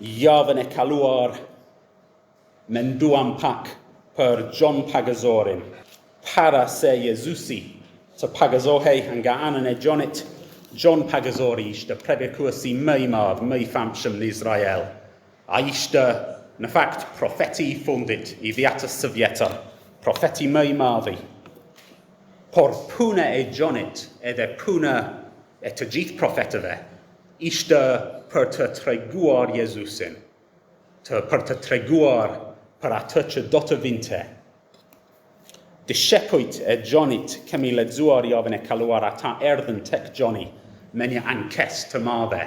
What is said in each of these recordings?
Javën e kaluar menduam pak për John Pagazorin. Para se Jezusi të pagazohej nga anën e Johnit, John Pagazori ishte predikuesi më i madh, më i famshëm në Izrael. A ishte në fakt profeti i fundit i vjetës së vjetër, profeti më i madhi. Por puna e Johnit edhe puna e të gjithë profetëve ishte për të treguar Jezusin, për të treguar për atë që do të vinte. Discepujt e Johnit kemi lexuar javën e kaluar, ata erdhën tek Johnny me një ankesë të madhe.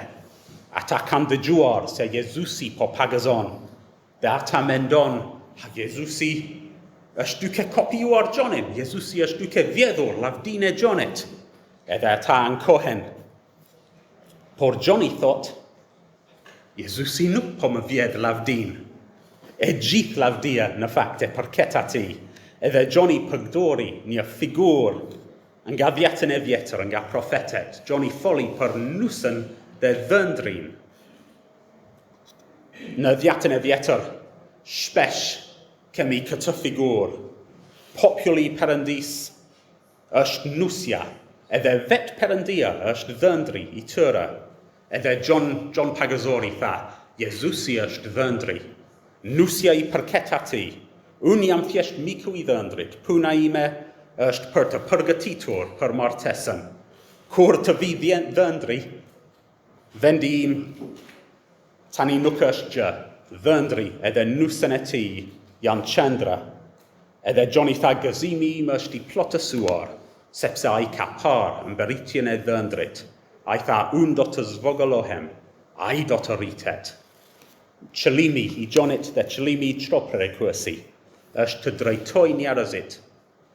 Ata kanë dëgjuar se Jezusi po pagazon dhe ata mendon, Jezusi është duke kopjuar Johnin, Jezusi është duke vjedhur lavdinë e Johnit. Edhe ata ankohen. Por Johnny thot, Jezusi nuk po më vjedh lavdinë. E gjithë lavdia në fakt e përket atij. Edhe Johnny përdori një figur nga vjetën e vjetër, nga profetet. Johnny foli për nusën dhe dhëndrin. Në vjetën e vjetër, shpesh kemi këtë figur. Populli i Perëndis është nusja, edhe vetë Perëndia është dhëndri i tyre. Edhe John Pagazori tha, Jezusi është dhëndri. Nusja i përket atij. Unë jam thjesht miku i dhëndrit. Puna ime është për të përgatitur për martesën. Kur të vi dhëndri, vendi im tani nuk është gjë. Dhëndri edhe nusën e tij janë qendra. Edhe Johnny tha, gëzimi im është i plotësuar, sepse ai ka parë mbërritjen e dhëndrit. Ai tha, unë do të zvogëlohem, ai do të rritet. Qëllimi i Johnit dhe qëllimi i çdo predikuesi është të drejtoj njerëzit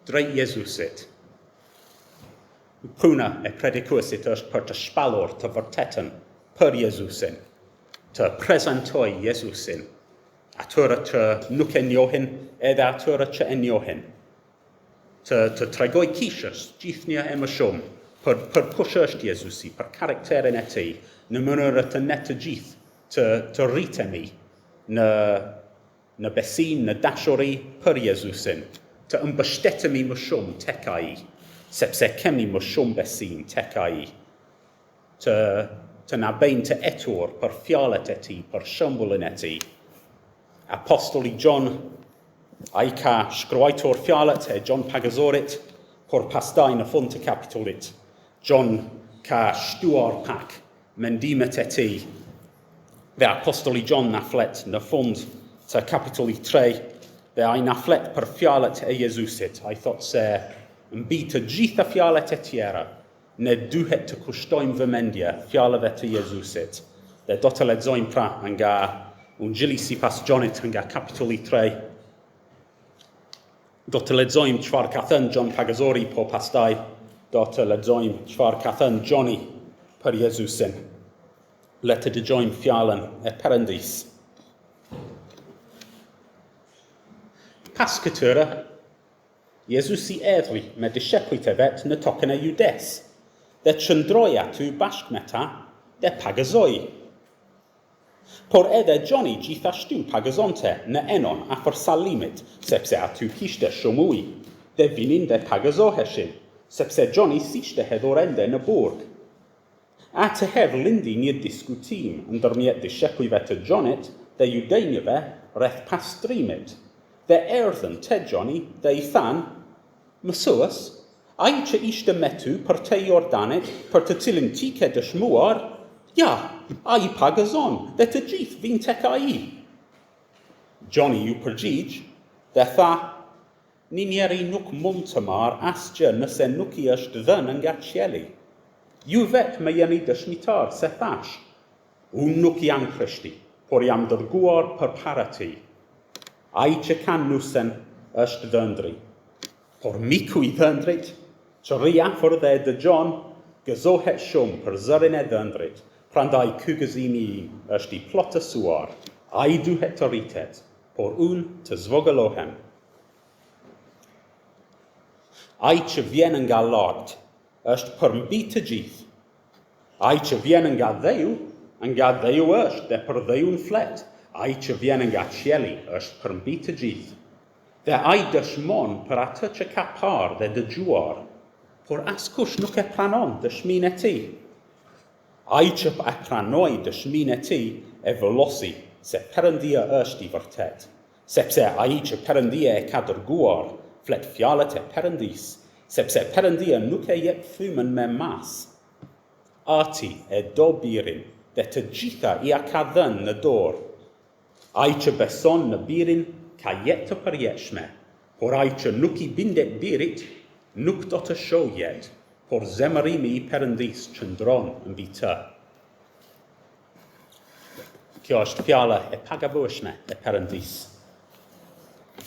drejt Jezusit. Puna e predikuesit është për të shpallur të vërtetën për Jezusin, të prezantoj Jezusin atyre që nuk e njohin edhe atyre që e njohin, të tregoj kishës gjithnjë e më shumë për kush është Jezusi, për karakterin e tij, në mënyrë të ne të gjithë të rritemi në besim, në dashuri për Jezusin, të mbështetemi më shumë tek ai, sepse kemi më shumë besim tek ai, të na bëjnë të etur për fjalët e tij, për shembullin e tij. Apostoli John, ai ka shkruar fjalët e John Pagazorit, por pastaj në fund të kapitullit, John ka shtuar pak mendimet e tij. Dhe Apostoli John na flet në fund të kapitulli 3, dhe ai na flet për fjalët e Jezusit. Ai thot se mbi të gjitha fjalët e tjera, ne duhet të kushtojmë vëmendje fjalëve të Jezusit. Dhe do të lexojmë pra nga Ungjilli sipas Johnit nga kapitulli 3. Do të lexojmë çfarë ka thënë John Pagazori, po pastaj do të lexojmë çfarë ka thënë Johnny për Jezusin. Le të dëgjojmë fjalën e Perëndis. Pas këtyre, Jezusi erdhi me discepujt e vet në tokën e Judes, dhe qëndroi aty bashkë me ta dhe pagazoi. Por edhe Johnny gjithashtu pagazonte në Enon afër Salimit, sepse aty kishte shumë ujë, dhe vinin dhe pagazoheshin, sepse Johnny s'ishte hedhur ende në burg. Atëherë lindi një diskutim ndërmjet discepujve të Johnit dhe judenjve rreth pastrimit, dhe erdhën te Johnny dhe i thanë, Mësues, ai që ishte me ty për te Jordanit, për të cilin ti ke dëshmuar, ja, ai pagazon dhe të gjithë vinë tek ai. Johnny ju përgjigj dhe tha, një njeri nuk mund të marrë asgjë nëse nuk i është dhënë nga qielli. Ju vetë më jeni dëshmitar se thash, unë nuk jam Krishti, por jam dërguar përpara ti. Ai që ka nusën është dhëndri, por miku i dhëndrit, që rri afër dhe e dëgjon, gëzohet shumë për zërin e dhëndrit. Prandaj ky gëzimi im është i plotësuar. Ai duhet të rritet, por unë të zvogëlohem. Ai që vjen nga lart është për mbi të gjithë. Ai që vjen nga Dheu nga ddew është dhe për ddew'n flet, ai që vjen nga qieli është për mbi të gjithë. Dhe ai dëshmon për atë që ka parë dhe dëgjuar, por askush nuk e pranon dëshminë e tij. Ai që e pranoi dëshminë e tij e vëlosi se Perëndia është i vërtet, sepse ai që Perëndia e ka dërguar flet fjalët e Perëndis, sepse Perëndia nuk e jep thymën me mas. Ati e do birin dhe të gjitha i a ka dhënë në dorë. Ai që beson në birin ka jetë të përjetshme, por ai që nuk i bindet birit nuk do të shohë jetë, por zemërimi i Perëndis qëndron mbi të. Kjo është fjala e pagabueshme e Perëndis.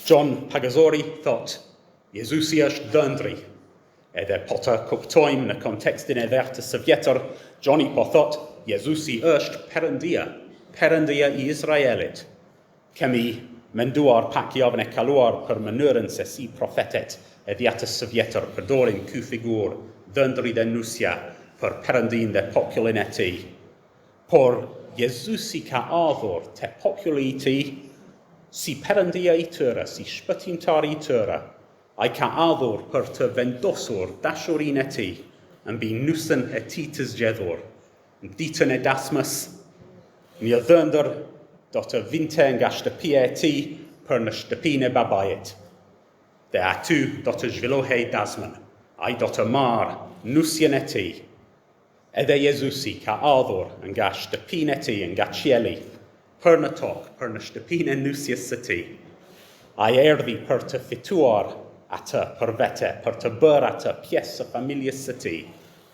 John Pagazori thot, Jezusi është dhëndri. Edhe po të kuptojmë në kontekstin e vertës së vjetër, Johnny po thot, Jezusi është Perëndia, Perëndia i Izraelit. Kemi menduar pak javën e kaluar për mënyrën se si profetet e vjetës së vjetër përdorin ky figurë, dhëndri dhe nusja, për Perëndin dhe popullin e tij. Por Jezusi ka ardhur te populli i tij si Perëndia i tyre, si shpëtimtari i tyre. Ai ka ardhur për të vendosur dashurinë e tij mbi nusën e tij të zgjedhur. Në ditën e dasmës, një dhëndër do të vinte nga shtëpia e tij për në shtëpinë e babait. Dhe aty do të zhvillohej dasmën. Ai do të marrë nusjen e tij. Edhe Jezusi ka ardhur nga shtëpinë e tij, nga qieli, për në tokë, për në shtëpinë e nusjes së tij. Ai erdhi për të fituar atë për vete, për të bërë atë pjesë e familjes së tij,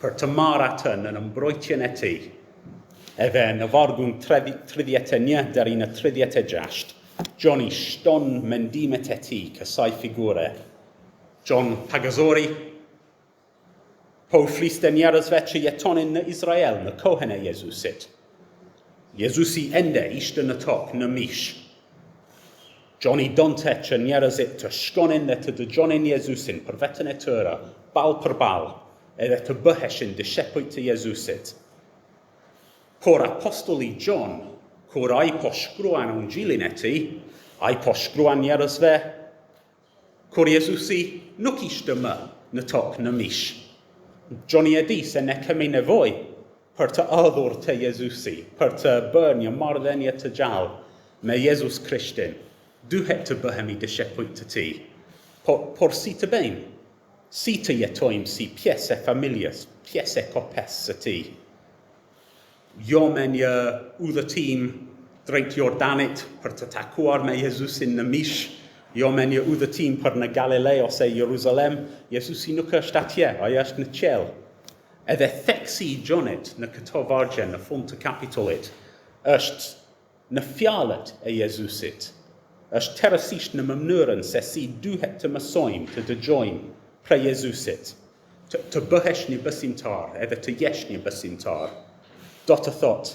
për të marrë atë në mbrojtjen e tij. Edhe në vargun 31 deri në 36, Johnny shton mendimet e tij kësaj figure. John Pagazori po fliste njerëzve që jetonin në Izrael në kohën e Jezusit. Jezusi ende ishte në tokë në mish. Johnny donte që njerëzit të shkonin dhe të dëgjonin Jezusin për veten e tyre, ball për ball, edhe të bëheshin dishepujt të Jezusit. Por apostoli John, kur ai po shkruan ungjillin e tij, ai po shkruan njerëzve kur Jezusi nuk ishte më në tokë në mish. Johnny e di se ne kemi nevojë për të ardhur te Jezusi, për të bërë një marrëdhënie të gjallë me Jezus Krishtin. Duhet të bëhemi dishepujt të tij. Por si të bëjmë? Si të jetojmë si pjesë e familjes, pjesë e kopës së tij? Jo me një udhëtim drejt Jordanit për të takuar me Jezusin në mish, jo me një udhëtim për në Galile ose Jeruzalem. Jezusi nuk është atje, ai është në qiell. Edhe theksi i Johnit në këto vargje në fund të kapitullit është në fjalët e Jezusit. Është tërësisht në mënyrën se si duhet të mësojmë të dëgjojmë prej Jezusit, të bëhesh një besimtar edhe të jesh një besimtar. Do të thotë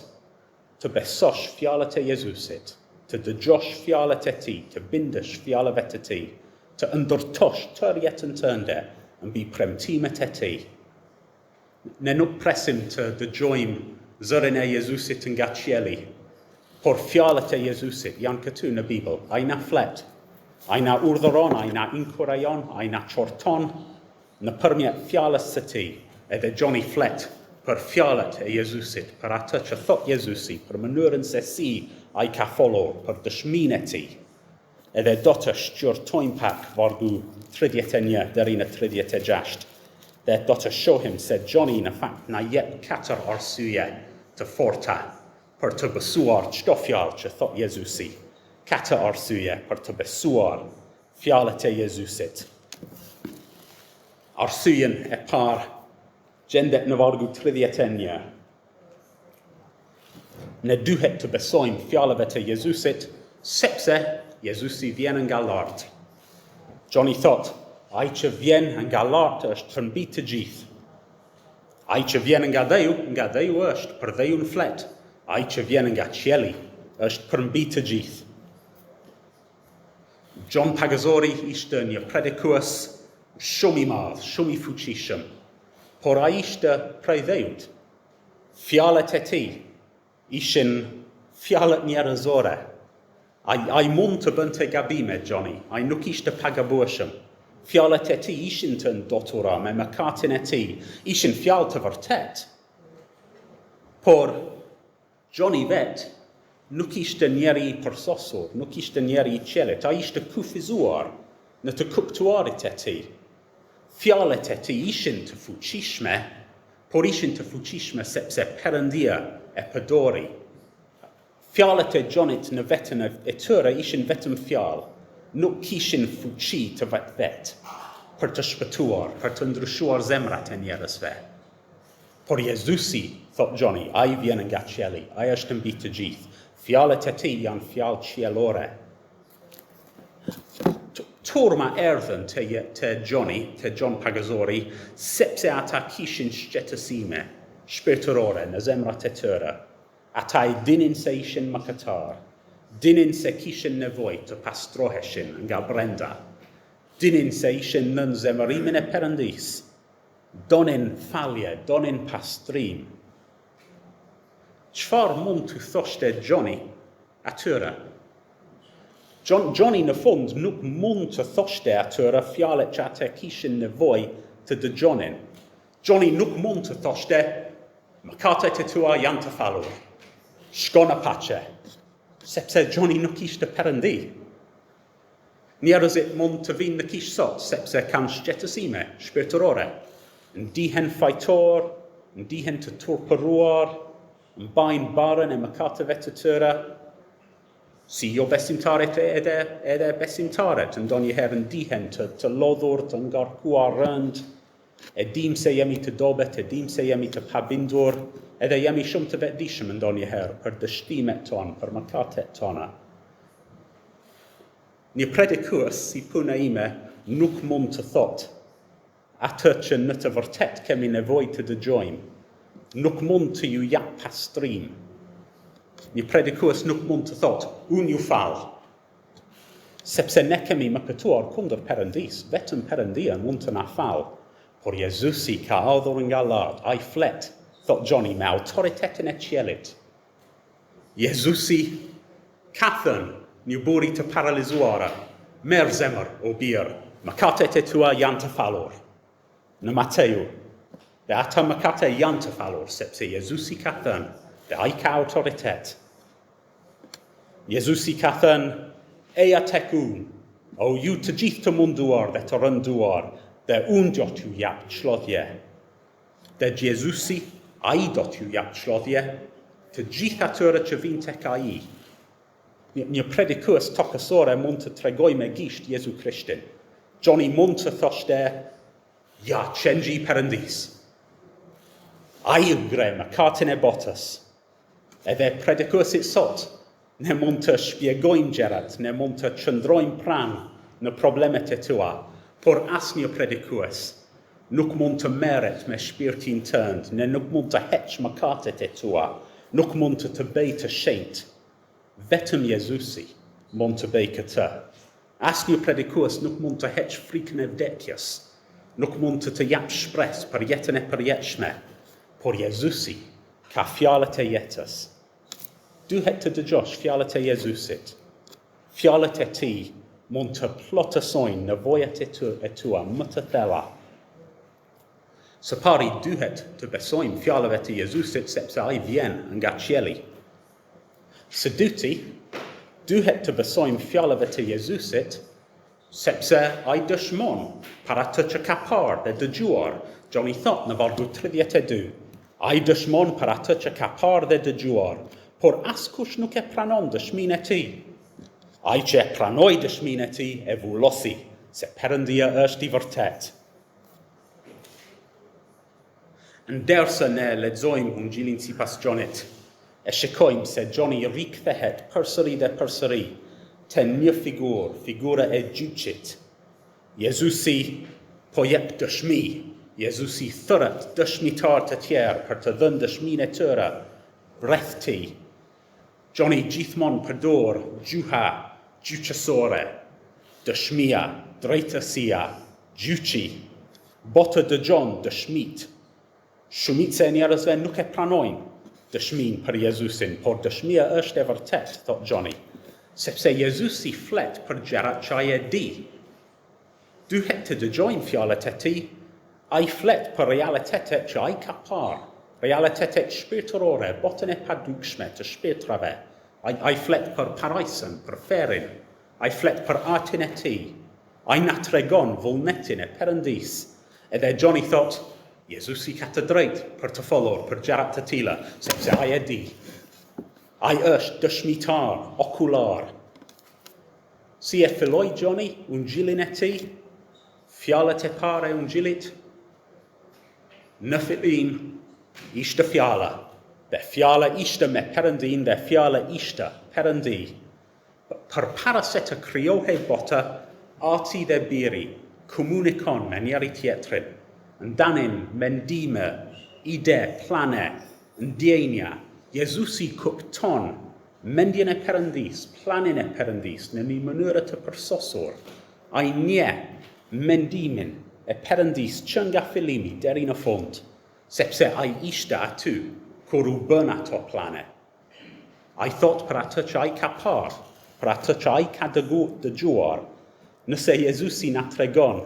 të besosh fjalët e Jezusit, të dëgjosh fjalët e tij, të bindesh fjalëve të tij, të ndërtosh tërë jetën tënde mbi premtimet e tij. Ne nuk presim të dëgjojmë zërin e Jezusit nga qieli, por fjalët e Jezusit janë këtu në Bibël. Ai na flet, ai na urdhëron, ai na inkurajon, ai na çorton nëpërmjet fjalës së tij. Edhe Johnny flet për fjalët e Jezusit, për atë që thot Jezusi, për mënyrën se si ai ka folur, për dëshminë e tij. Edhe do të shqyrtojmë pak vargu 31 deri në 36. Dhe do të shohim se Johnny në fakt na jep 4 arsye të forta për të besuar çdo fjalë që thot Jezusi. 4 arsye për të besuar fjalët e Jezusit. Arsyen e parë gjendet në vargu 31. Ne duhet të besojmë fjalëve të Jezusit, sepse Jezusi vjen nga lart. Johnny thot, ai që vjen nga lart është për mbi të gjithë. Ai që vjen nga dheju është për dhejun flet. Ai që vjen nga qieli është për mbi të gjithë. John Pagazori ishte një predikues shumë i madh, shumë i fuqishëm, por ai ishte prej dhejut. Fjalët e tij ishin fjalët njerëzore. Ai mund të bënte gabime, Johnny. Ai nuk ishte pagabueshëm. Fjalët e tij ishin të ndotura me mëkatin e tij. Ishin fjalë të vërtet. Por Johnny vet nuk ishte njeri I përsosur, nuk ishte njeri I qelit. Ai ishte kufizuar në të kuptuarit e tij. Fjalët e tij ishin të fuqishme, por ishin të fuqishme sepse Perëndia e përdori. Fjalët e Johnit në vetën e tyre ishin vetëm fjalë, nuk kishin fuqi të vetë për të shpëtuar, për të ndryshuar zemrat e njerëzve. Por Jezusi, thot Johnny, ai vjen nga qielli, ai është mbi të gjithë. Fjalët e tij janë fjalë qiellore. Turma erdhën te John Pagazori, sepse ata kishin shqetësime shpirtërore në zemrat e tyre. Ata I dinin se ishin mëkatar, dinin se kishin nevojë të pastroheshin nga brenda, dinin se ishin nën zemërimin e Perëndis, donin falje, donin pastrim. Çfarë mund të thoshte Johnny atyre? Johnny në fund nuk mund të thoshte atyre fjalët që ata kishin nevojë të dëgjonin. Johnny nuk mund të thoshte, mëkatet e tua janë të falur, shko në pace, sepse Johnny nuk ishte Perëndi. Njerëzit mund të vinë në kish sot, sepse kanë shqetësime shpirtërore, ndihen fajtor, ndihen të turpëruar, mbajnë barën e mëkateve të tyre. Si jo besimtarët edhe besimtarët, ndonjëherë ndihen të lodhur, të ngarkuar rënd, e dim se jemi të dobet, e dim se jemi të pabindur, edhe jemi shumë të vetëdijshëm ndonjëherë për dështimet tonë, për mëkatet tona. Një predikues si puna ime nuk mund të thot atë që në të vërtet kemi nevojë të dëgjojmë, nuk mund të ju jap pastrim. Një predikues nuk mund të thot, unë ju fal, sepse ne kemi mëkatuar kundër Perëndis, vetëm Perëndia mund të na fal. Por Jezusi ka ardhur nga lart, ai flet, thot Johnny, me autoritetin e qielit. Jezusi ka thënë një buri të paralizuara, merr zemër o birë, mëkatet e tua janë të falur. Në Mateu, dhe ata mëkate janë të falur, sepse Jezusi ka thënë, dhe ai ka autoritet. Jezusi ka thënë, eja tek unë, o ju të gjithë të munduar dhe të rënduar, dhe unë do t'ju jap çlodhje. Dhe Jezusi, ai do t'ju jap çlodhje të gjithë atyre që vinë tek ai. Një predikues tokësore mund të tregoj me gisht Jezu Krishtin. Johnny mund të thoshte, ja, qengji I Perëndis. Ai ngre mëkatin e botës. Edhe predikuesit sot, ne mund të shpjegojmë gjërat, ne mund të qëndrojmë pranë në problemet e tua, por asnjë predikues nuk mund të merret me shpirtin tënd, ne nuk mund të heq mëkatet e tua, nuk mund të bëj të shenjtë. Vetëm Jezusi mund të bëj këtë. Asnjë predikues nuk mund të heq frikën e vdekjes, nuk mund të jap shpresë për jetën e përjetshme, por Jezusi ka fjalët e jetës. Duhet të dëgjosh fjalët e Jezusit. Fjalët e tij mund të plotësojnë nevojat e tua më të thella. Së pari duhet të besojmë fjalëve të Jezusit sepse ai vjen nga qielli. Së dyti, duhet të besojmë fjalëve të Jezusit sepse ai dëshmon për atë që ka parë dhe dëgjuar. Johnny thot në vargu 32, ai dëshmon për atë që ka parë dhe dëgjuar, por askush nuk e pranon dëshminë e tij. Ai që e pranoi dëshminë e tij e vullosi se Perëndia është I vërtet. Ndërsa ne lexojmë Ungjilin sipas Johnit, e shikojmë se Johnny rikthehet përsëri dhe përsëri te një figura e gjyqit. Jezusi po jep dëshmi, Jezusi thërët dëshmitar të tjerë për të dhënë dëshminë e tyre rreth tij. Johnny gjithmonë përdor gjuha gjyqësore, dëshmia, drejtësia, gjyqi, bota dëgjon dëshmit. Shumica e njerëzve nuk e pranojnë. dëshmin për Jezusin, por dëshmia është e vërtet, thot Johnny, sepse Jezusi flet për gjërat që ai e di. Duhet të dëgjojnë fjalët e tij, ai flet për realitetet që ai ka parë, realitetet shpirtërore, botën e padukshme të shpirtrave. Ai flet për parajsën, për ferin, ai flet për artin e tij, ai na tregon vullnetin e Perëndis. Edhe Johnny thot, Jezusi ka të drejtë për të folur për gjërat të tilla, sepse ai e di. Ai është dëshmitar, okular. Si e filloi Johnny ungjillin e tij, fjalët e parë e ungjillit? Në fillim ishte fjala, dhe fjala ishte me Perëndin dhe fjala ishte Perëndi. Përpara se të krijohej bota, arti dhe biri komunikon me njëri tjetrin, ndanin mendime, ide, plane, ndjenja. Jezusi kupton mendjen e Perëndis, planin e Perëndis në një mënyrë të përsosur. Ai njeh mendimin e Perëndis që nga fillimi deri në fund, sepse ai ishte aty kur u bën ato plane. Ai thot për atë që ai ka parë, për atë që ai ka dëgjuar. Nëse Jezusi na tregon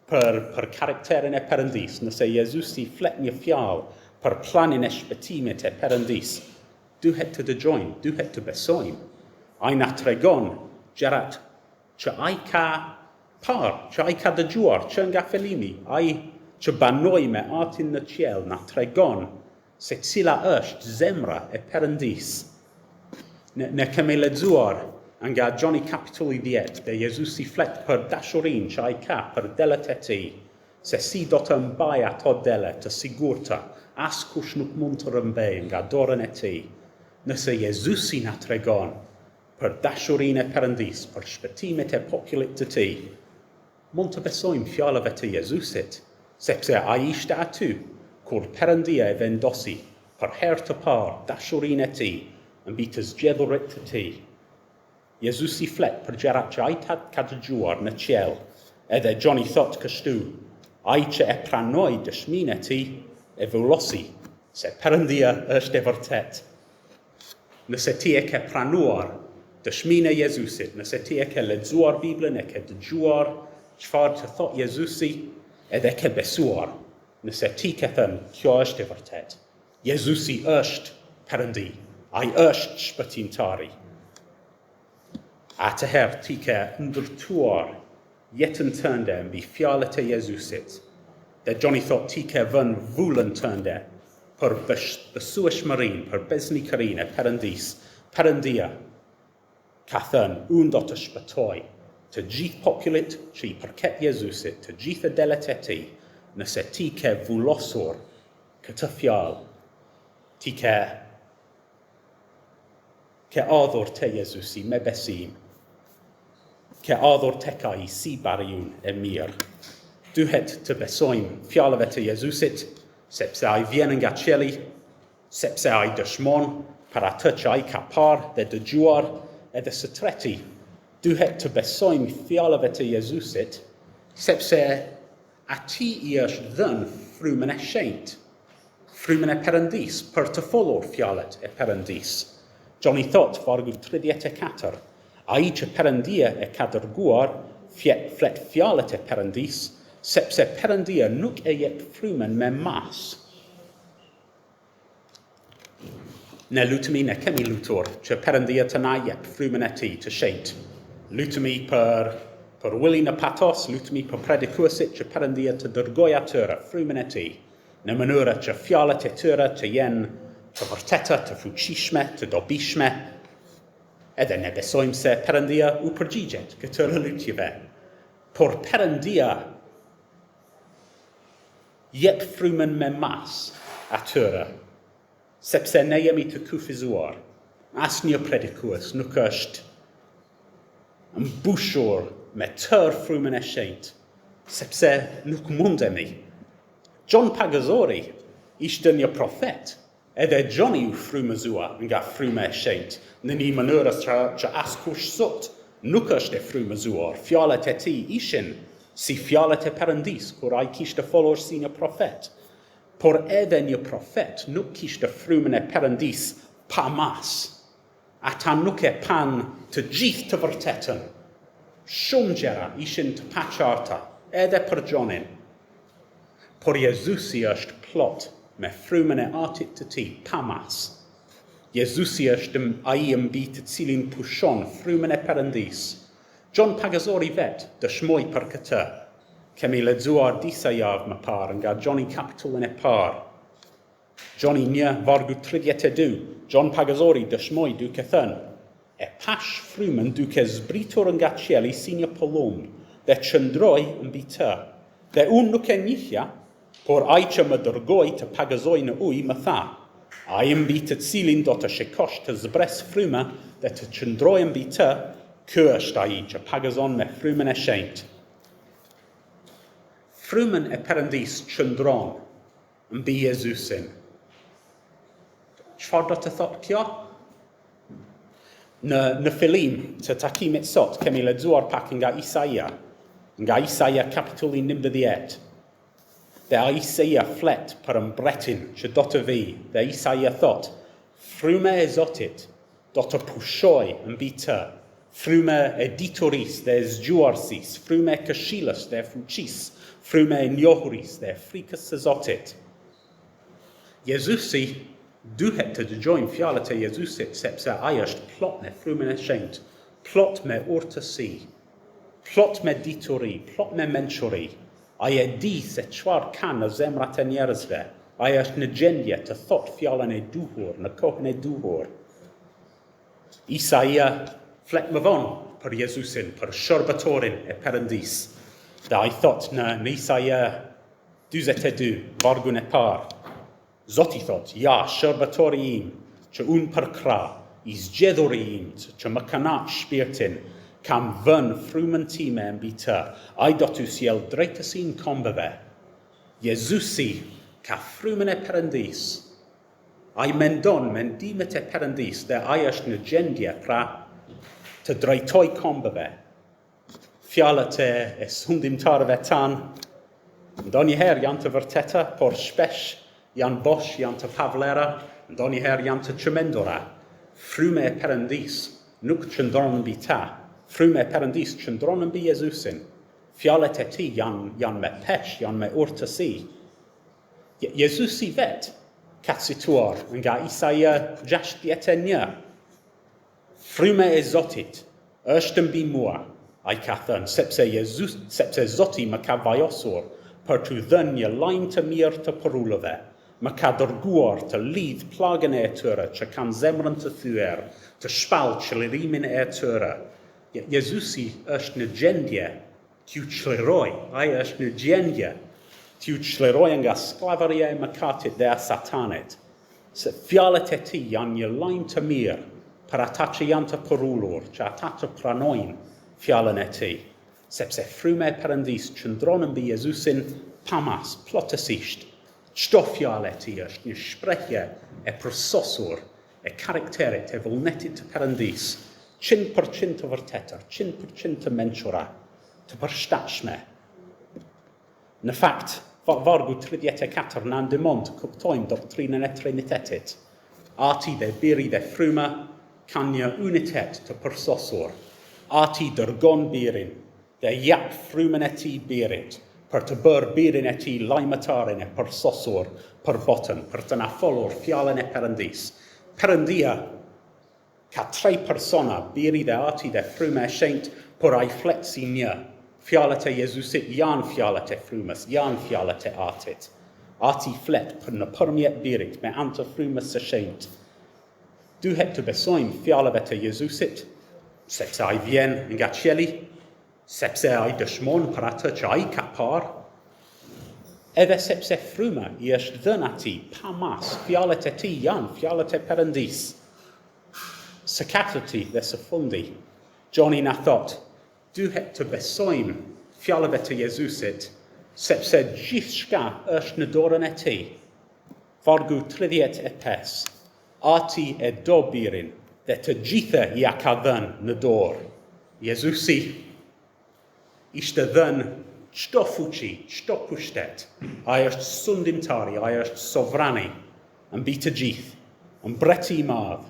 për karakterin e Perëndis, nëse Jezusi flet një fjalë për planin e shpëtimit e Perëndis, duhet të dëgjojmë, duhet të besojmë. Ai na tregon gjërat që ai ka parë, që ai ka dëgjuar që nga fillimi. Ai që banoi me artin në qiell na tregon se cila është zemra e Perëndis. Ne kemi lexuar nga Johnny kapitulli 10, dhe Jezusi flet për dashurinë që ai ka për delët e tij, se si do të mbaj ato dele të sigurta, askush nuk mund të rëmbej nga dorën e tij. Nëse Jezusi na tregon për dashurinë e Perëndis, për shpëtimet e popullit të tij, mund të besojmë fjalëve të Jezusit, sepse ai ishte aty kur Perëndia e vendosi për herë të parë dashurinë e tij mbi të zgjedhurit të tij. Jezusi flet për gjërat që ai ka dëgjuar në qiell, edhe Johnny thot kështu, ai që e pranoi dëshminë e tij e vullosi se Perëndia është e vërtet. Nëse ti e ke pranuar dëshminë e Jezusit, nëse ti e ke lexuar Biblën, e ke dëgjuar çfarë të thot Jezusi, edhe ke besuar, nëse ti ke thënë kjo është e vërtet, Jezusi është Perëndi, ai është shpëtimtari, atëherë ti ke ndërtuar jetën tënde mbi fjalët e Jezusit. Dhe Johnny thot ti ke vënë vullën tënde për besueshmërinë, për besnikërinë e Perëndis. Perëndia ka thënë, unë do të shpëtoj të gjithë popullit që i përket Jezusit, të gjithë delët e tij. Nëse ti ke vullosur këtë fjalë, ti ke ardhur te Jezusi me besim, ke ardhur tek ai si bariun e mirë. Duhet të besojmë fjalëve të Jezusit, sepse ai vjen nga qielli, sepse ai dëshmon për atë që ai ka parë dhe dëgjuar, edhe së treti, duhet të besojmë fjalëve të Jezusit, sepse ati i është dhënë frymën e shenjtë, frymën e Perëndis për të folur fjalët e Perëndis. Johnny thot, vargu 34, ai që Perëndia e ka dërguar, flet fjalët e Perëndis, sepse Perëndia nuk e jep frymën me mas. Ne lutemi, ne kemi lutur që Perëndia të na jep frymën e tij të shenjtë. Lutemi për Willie në patos, lutemi për predikuesit që Perëndia të dërgoj atyre frymën e tij, në mënyrë që fjalët e tyre të jenë të vërteta, të fuqishme, të dobishme, edhe ne besojmë se Perëndia u përgjigjet këtyre lutjeve. Por Perëndia jep frymën me mas atyre, sepse ne jemi të kufizuar. Asnjë predikues nuk është mbushur me tërë frymën e shenjtë, sepse nuk mundemi. John Pagazori ishte një profet, edhe Johnny u frymëzua nga fryma e shenjtë në një mënyrë që askush sot nuk është e frymëzuar. Fjalët e tij ishin si fjalët e Perëndis, kur ai kishte folur si një profet. por edhe një profet nuk kishte frymën e Perëndis pa mas. Ata nuk e pan të gjithë të vërtetën. Shumë gjëra ishin të paqarta, edhe për Gjonin. Por Jezusi është plot me frymën e Atit të Tij pa mas. Jezusi është ai mbi të cilin pushon frymën e Perëndis. Gjon Pagazori vet dëshmoi për këtë. Kemi lexuar disa javë më parë nga Gjoni kapitullin e parë. Gjoni 1 vargu 32. Gjon Pagazori dëshmoi duke thënë: e pash frymën duke zbritur nga qielli si një pëllumb dhe qëndroi mbi të. Dhe unë nuk e njihja, por ai që më dërgoi të pagazoj në ujë më tha: ai mbi të cilin do të shikosh të zbres frymë dhe të qëndroj mbi të, ky është ai që pagazon me frymën e shenjtë. Frymën e Perëndis qëndron mbi Jezusin. Çfarë do të thotë kjo? Në fillim të takimit sot kemi lexuar pak nga Isaia kapitulli 19. Dhe Isaia flet për mbretin që do të vi, dhe Isaia thot: fryma e Zotit do të pushoj mbi të, fryma e dituris dhe e zgjuarësis, fryma e këshillës dhe e fuqisë, fryma e njohuris dhe e frikës së Zotit. Jezusi duhet të dëgjojmë fjalët e Jezusit, sepse ai është plot me frymën e shenjtë, plot me urtësi, plot me dituri, plot me mençuri. Ai e di se çfarë ka në zemrat e njerëzve. Ai është në gjendje të thotë fjalën e duhur në kohën e duhur. Isaia flet më vonë për Jezusin, për shërbëtorin e Perëndis. Dhe ai thot në Isaia 42, vargun e parë: Zoti thot: ja, shërbëtori im, që unë përkra, i zgjedhuri im, që më kënaq shpirtin, kam vënë frymën time mbi të, ai do t'u sjell drejtësinë kombëve. Jezusi ka frymën e Perëndis. Ai mendon mendimet e Perëndis dhe ai është në gjendje pra të drejtoj kombëve. Fjalët e sundimtarëve tanë ndonjëherë janë të vërteta, por shpesh janë bosh, janë të pavlera, ndonjëherë janë të çmendura. Fryma e Perëndis nuk qëndron mbi ta. Fryma e Perëndis qëndron mbi Jezusin. Fjalët e tij janë me pesh, janë me urtësi. Jezusi vet ka cituar nga Isaia 61. Fryma e Zotit është mbi mua. Ai ka thënë, sepse Zoti më ka vajosur për t'u dhënë një lajm të mirë të përullëve. Më ka dërguar të lidh plagën e tyre që kanë zemrën të thyer, të shpall çlirimin e tyre. Jezusi është në gjendje t'ju çliroj, ai është në gjendje t'ju çliroj nga skllavëria e mëkatit dhe e satanit. Se fjalët e tij janë një lajm të mirë për ata që janë të përullur, që ata të pranojnë fjalën e tij. Sepse fryma e Perëndis qëndron mbi Jezusin pamas, plotësisht. Çdo fjalë e tij është një shprehje e përsosur e karakterit e vullnetit të Perëndis, 100% të vërtetë, 100% të mençura, të përshtatshme. Në fakt, vargu 34 na ndihmon të kuptojmë doktrinën e Trinitetit. Ati dhe Biri dhe Fryma kanë një unitet të përsosur. Ati dërgon Birin dhe jap frymën e tij Birit, për të bërë Birin e tij lajmëtarin e përsosur për botën, për të na folur fjalën e Perëndis. Perëndia ka 3 persona, Biri dhe Ati dhe Fryma e shenjtë, por ai flet si një. Fjalët e Jezusit janë fjalët e Frymës, janë fjalët e Atit. Ati flet nëpërmjet Birit me anë të Frymës së shenjtë. Duhet të besojmë fjalëve të Jezusit, sepse ai vjen nga qielli, sepse ai dëshmon për atë që ai ka parë, edhe sepse fryma i është dhënë atij pa mas, fjalët e tij janë fjalët e Perëndis. Së katërti dhe së fundi, Gjoni na thot, duhet të besojmë fjalëve të Jezusit, sepse gjithçka është në dorën e tij. Vargu 35. Ati e do Birin dhe të gjitha ja ka dhënë në dorë. Jezusi ishte dhënë çdo fuqi, çdo pushtet. Ai është sundimtari, ai është sovrani yn byd të gjithë, yn breti I madh,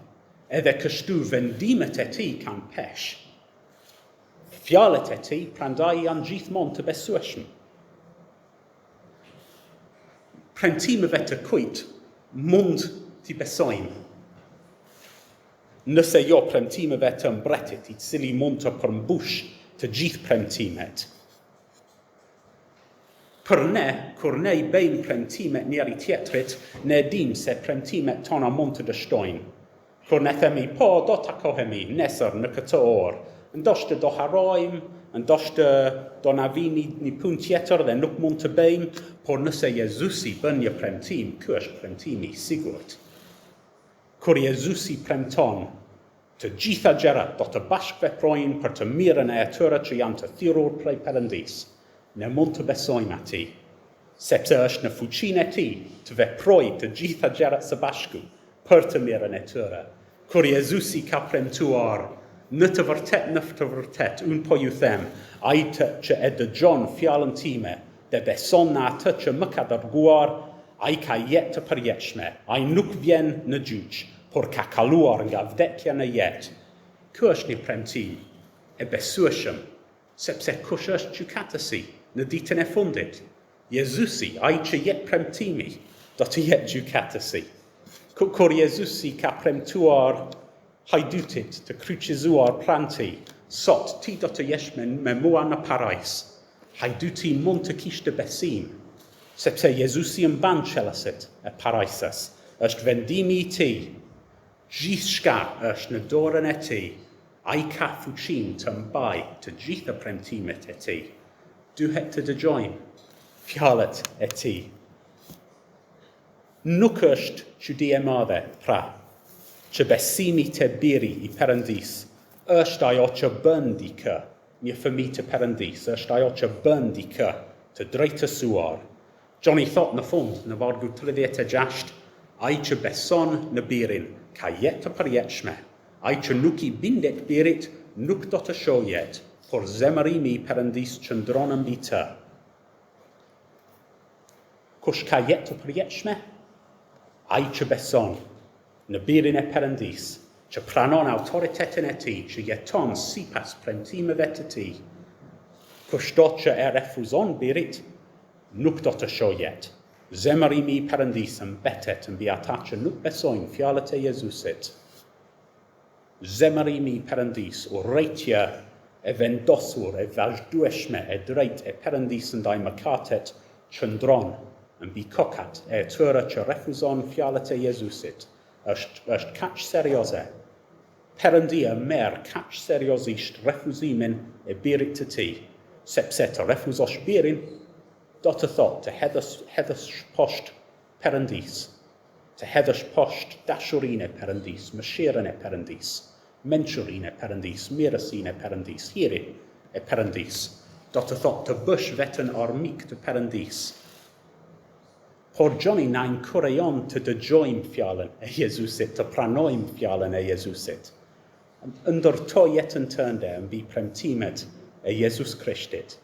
edhe kështu vendimet e tij kanë pesh. Fjalët e tij prandaj janë gjithmonë të besueshme. Premtimeve të kujt mund t'i besojmë. Nëse jo premtimeve të mbretit, I cili mund të përmbush të gjithë premtimet. Për ne, kur ne I bëjmë premtimet njëri tjetrit, ne dim se premtimet tona mund të dështojnë. Kur ne themi, po, do takohemi nesër në këtë orë, ndoshta do harrojmë, ndoshta do na vini një punë tjetër dhe nuk mund të bëjmë, por nëse Jezusi bën një premtim, ky është premtimi I sigurt. Kur Jezusi premton, të gjitha gjërat do të bashkëveprojnë për të mirën e atyre që janë të thirrur prej Perëndis. Ne mund të besojmë atij, sepse është në fuqinë e tij të veprojë të gjitha gjërat së bashku për të mirën e tyre. Kur Jezusi ka premtuar, në të vërtet, unë po ju them, ai që e dëgjon fjalën time dhe beson në atë që më ka dërguar, ai ka jetë të përjetshme, ai nuk vjen në gjyq, por ka kaluar nga vdekja në jetë. Ky është një premtim e besueshëm, sepse kush është gjykatësi në ditën e fundit? Jezusi, ai që jep premtimi, do të jetë gjykatësi. Kur Jezusi ka premtuar hajdutit të kryqizuar pranti, sot ti do të jesh me mua në parajs. Hajduti mund të kishte besim, sepse Jezusi mban qelësit e parajsës. Është vendimi I tij. Gjithçka është në dorën e tij. Ai ka fuqinë të mbajë të gjitha premtimet e tij. Duhet të dëgjojmë fjalët e tij. Nuk është çudi e madhe, pra, që besimi të biri I Perëndis është ajo që bën dikë, një fëmijë të Perëndis, është ajo që bën dikë të drejtësuar. Gjoni thot në fund, në vargu 36, ai që beson në birin ka jetë të përjetshme. Ai që nuk I bindet birit nuk do të shohë jetë, por zemërimi I Perëndis qëndron mbi të. Kush ka jetë të përjetshme? Ai që beson në birin e Perëndis, që pranon autoritetin e tij, që jeton sipas premtimeve të tij. Kushdo që e refuzon birit, nuk do të shohë jetë. Zemërimi I Perëndis mbetet mbi ata që nuk besojnë fjalët e Jezusit. Zemërimi I Perëndis, urrejtja e vendosur, e vazhdueshme, e drejtë e Perëndis ndaj mëkatet, qëndron mbi kokat e atyre që refuzon fjalët e Jezusit. Është kaq serioze. Perëndia merr kaq seriozisht refuzimin e birit të tij, sepse të refuzosh birin do të thotë të hedhësh poshtë Perëndis, të hedhësh poshtë dashurinë e Perëndis, mëshirën e Perëndis, mençurinë e Perëndis, mirësinë e Perëndis, hirin e Perëndis. Do të thotë të bësh veten armik të Perëndis. Por Gjoni na inkurajon të dëgjojmë fjalën e Jezusit, të pranojmë fjalën e Jezusit. Ndërto jetën tënde mbi premtimet e Jezus Krishtit.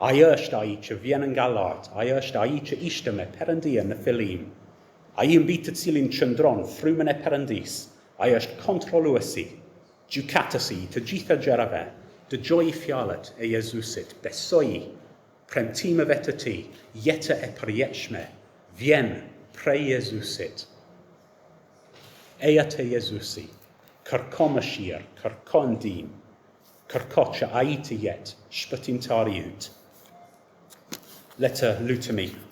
Ai është ai që vjen nga lart, ai është ai që ishte me Perëndia në fillim. Ai mbi të cilin qëndron frymën e Perëndis. Ai është kontrolluesi, gjykatësi të gjitha gjërave. Dëgjoi fjalët e Jezusit, besoi premtimeve të tij, jetë e përjetshme. Vjen prej Jezusit. Eja të Jezusi, kërko mëshirë, kërko ndihmë, kërko që ai të jetë shpëtimtari yt. Le të lutemi.